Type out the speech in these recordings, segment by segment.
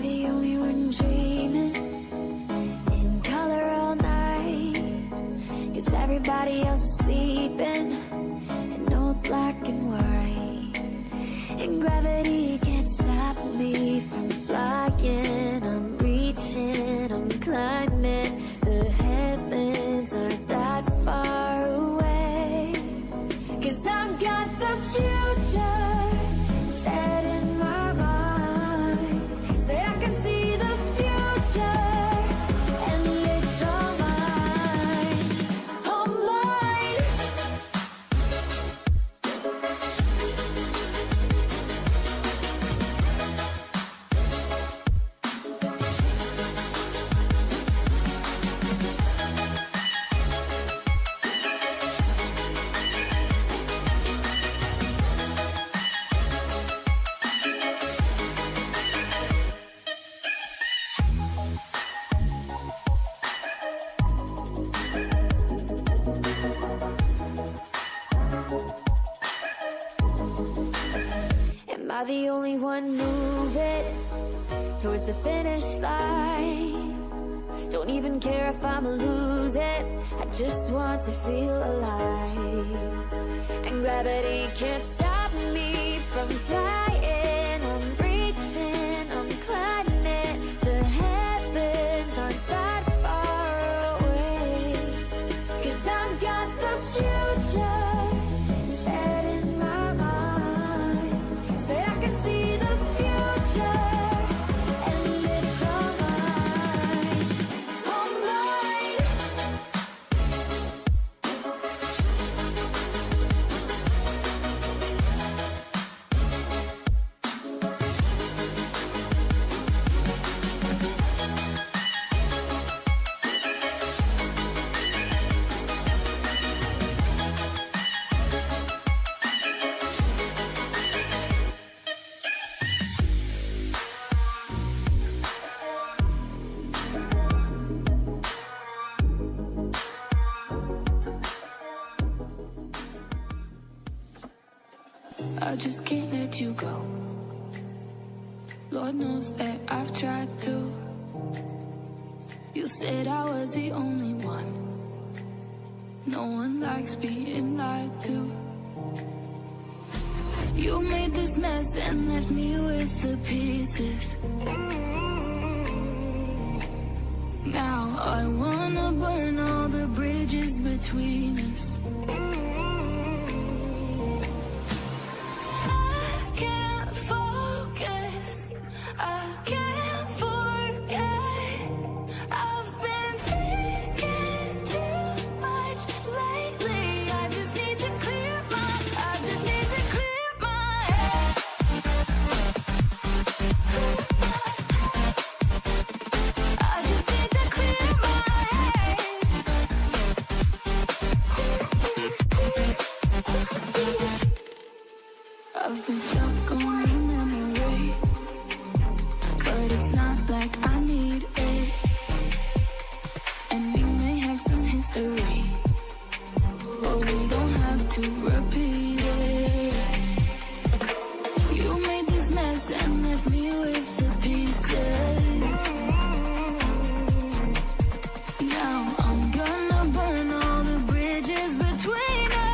the only one dreaming in color all night? 'Cause everybody else is sleeping in old black and white. And gravity can't stop me from flying. I'm reaching, I'm climbing. The heavens aren't that far away. 'Cause I've got the future set in my mind. Say I can see the future, and it's all mine, all mine. Am I the only one moving towards the finish line? Don't even care if I'ma lose it, I just want to feel alive. And gravity can't stop me from flying. I'm reaching, I'm climbing. The heavens aren't that far away. 'Cause I've got the future set in my mind. Say I can see the future, and it's all mine, all mine. I just can't let you go. Lord knows that I've tried to. You said I was the only one. No one likes being lied to. You made this mess and left me with the pieces. Now I wanna burn all the bridges between us. I can't forget. I've been thinking too much lately. I just need to clear my head. I just need to clear my head. I've been stuck on your memory, but it's not like I need it. And we may have some history, but we don't have to repeat it. You made this mess and left me with the pieces. Now I'm gonna burn all the bridges between us.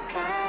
can.